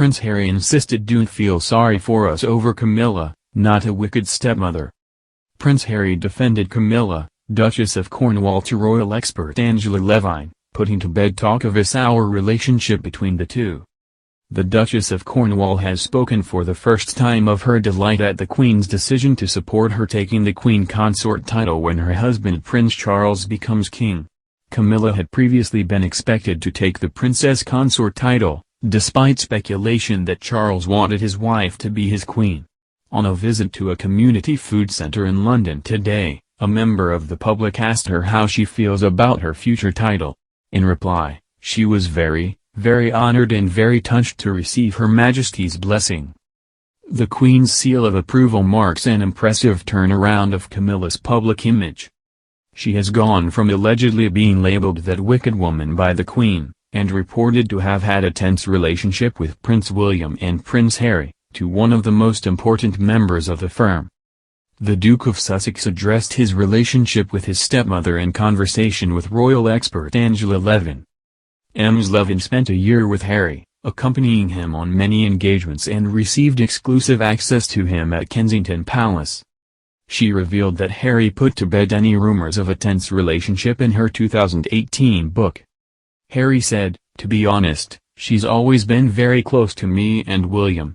Prince Harry insisted, "Don't feel sorry for us over Camilla, not a wicked stepmother." Prince Harry defended Camilla, Duchess of Cornwall, to royal expert Angela Levine, putting to bed talk of a sour relationship between the two. The Duchess of Cornwall has spoken for the first time of her delight at the Queen's decision to support her taking the Queen Consort title when her husband Prince Charles becomes king. Camilla had previously been expected to take the Princess Consort title, despite speculation that Charles wanted his wife to be his queen. On a visit to a community food centre in London today, a member of the public asked her how she feels about her future title. In reply, she was very honoured and very touched to receive Her Majesty's blessing. The Queen's seal of approval marks an impressive turnaround of Camilla's public image. She has gone from allegedly being labelled that wicked woman by the Queen, and reported to have had a tense relationship with Prince William and Prince Harry, to one of the most important members of the firm. The Duke of Sussex addressed his relationship with his stepmother in conversation with royal expert Angela Levine. Ms. Levine spent a year with Harry, accompanying him on many engagements, and received exclusive access to him at Kensington Palace. She revealed that Harry put to bed any rumors of a tense relationship in her 2018 book. Harry said, "To be honest, she's always been very close to me and William.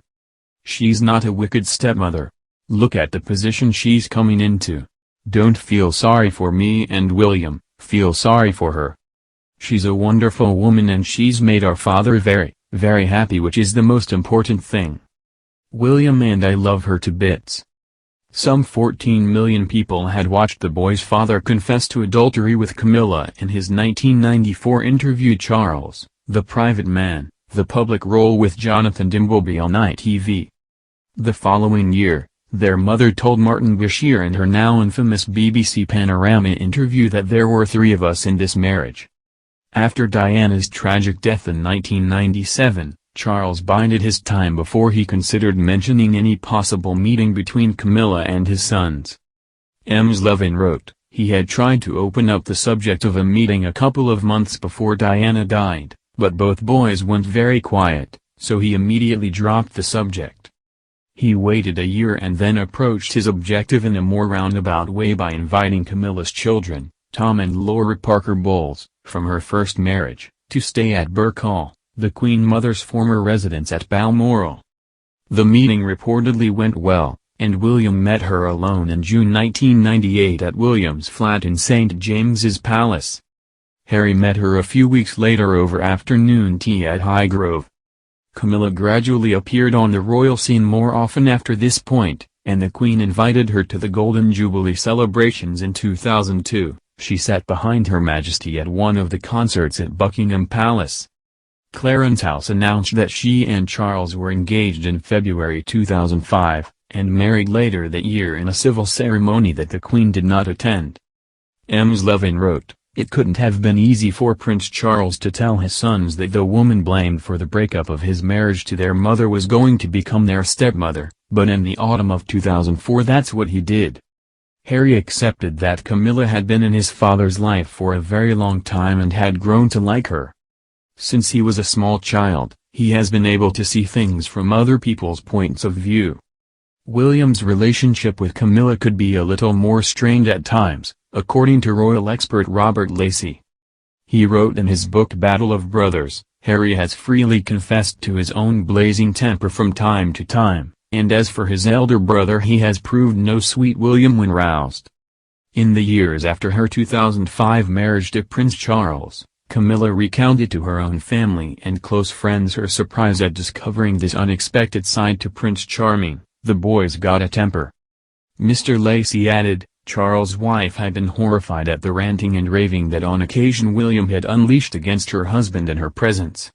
She's not a wicked stepmother. Look at the position she's coming into. Don't feel sorry for me and William, feel sorry for her. She's a wonderful woman and she's made our father very happy, which is the most important thing. William and I love her to bits." Some 14 million people had watched the boy's father confess to adultery with Camilla in his 1994 interview Charles, the Private Man, the public role with Jonathan Dimbleby on ITV. The following year, their mother told Martin Bashir and her now infamous BBC Panorama interview that there were 3 of us in this marriage. After Diana's tragic death in 1997, Charles bided his time before he considered mentioning any possible meeting between Camilla and his sons. Ms. Levine wrote, "He had tried to open up the subject of a meeting a couple of months before Diana died, but both boys went very quiet, so he immediately dropped the subject. He waited a year and then approached his objective in a more roundabout way by inviting Camilla's children, Tom and Laura Parker Bowles, from her first marriage, to stay at Birk Hall, the Queen Mother's former residence at Balmoral. The meeting reportedly went well, and William met her alone in June 1998 at William's flat in St James's Palace. Harry met her a few weeks later over afternoon tea at Highgrove. Camilla gradually appeared on the royal scene more often after this point, and the Queen invited her to the Golden Jubilee celebrations in 2002. She sat behind Her Majesty at one of the concerts at Buckingham Palace. Clarence House announced that she and Charles were engaged in February 2005, and married later that year in a civil ceremony that the Queen did not attend. Ms. Levine wrote, "It couldn't have been easy for Prince Charles to tell his sons that the woman blamed for the breakup of his marriage to their mother was going to become their stepmother, but in the autumn of 2004 that's what he did." Harry accepted that Camilla had been in his father's life for a very long time and had grown to like her. Since he was a small child, he has been able to see things from other people's points of view. William's relationship with Camilla could be a little more strained at times, according to royal expert Robert Lacey. He wrote in his book Battle of Brothers, "Harry has freely confessed to his own blazing temper from time to time, and as for his elder brother, he has proved no sweet William when roused." In the years after her 2005 marriage to Prince Charles, Camilla recounted to her own family and close friends her surprise at discovering this unexpected side to Prince Charming. "The boy's got a temper." Mr. Lacey added, Charles' wife had been horrified at the ranting and raving that on occasion William had unleashed against her husband in her presence.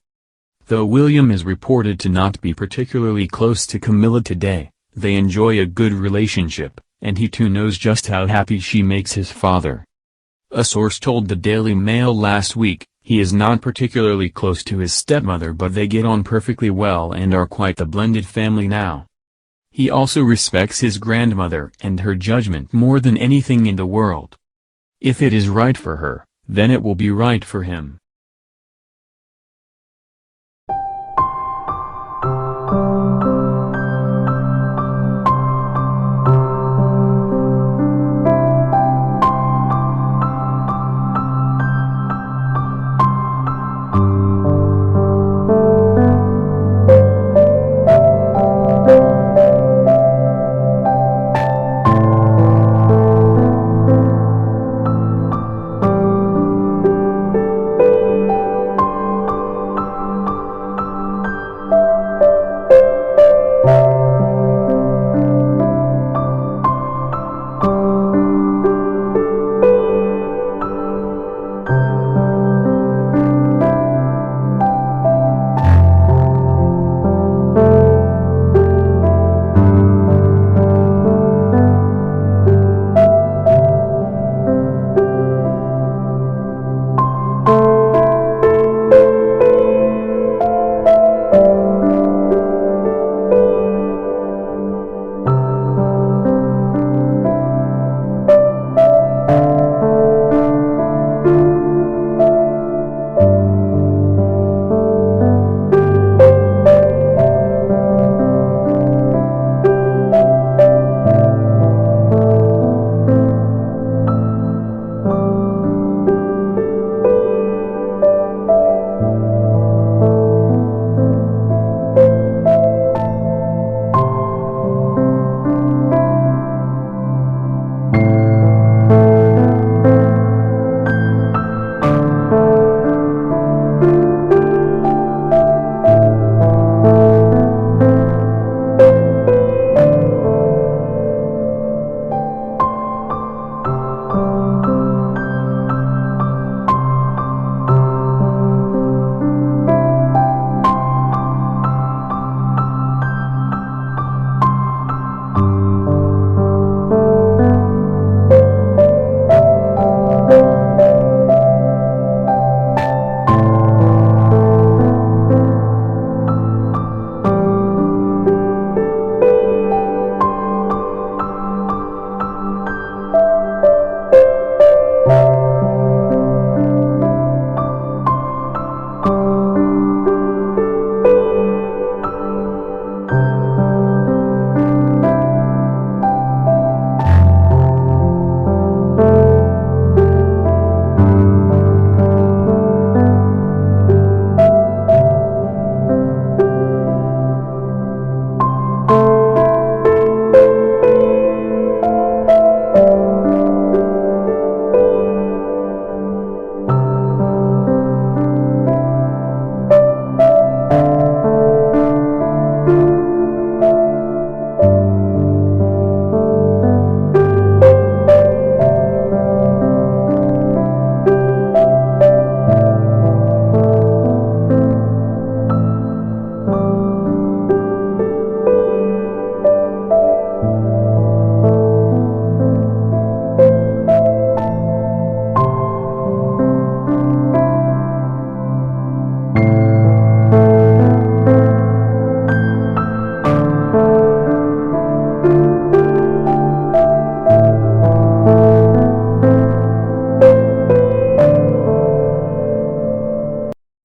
Though William is reported to not be particularly close to Camilla today, they enjoy a good relationship, and he too knows just how happy she makes his father. A source told the Daily Mail last week, "He is not particularly close to his stepmother, but they get on perfectly well and are quite the blended family now. He also respects his grandmother and her judgment more than anything in the world. If it is right for her, then it will be right for him."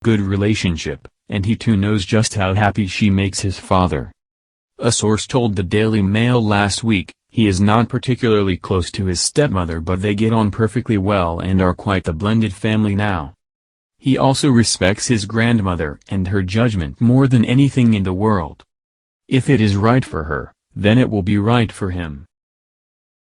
good relationship, and he too knows just how happy she makes his father. A source told the Daily Mail last week, he is not particularly close to his stepmother, but they get on perfectly well and are quite the blended family now. He also respects his grandmother and her judgment more than anything in the world. If it is right for her, then it will be right for him.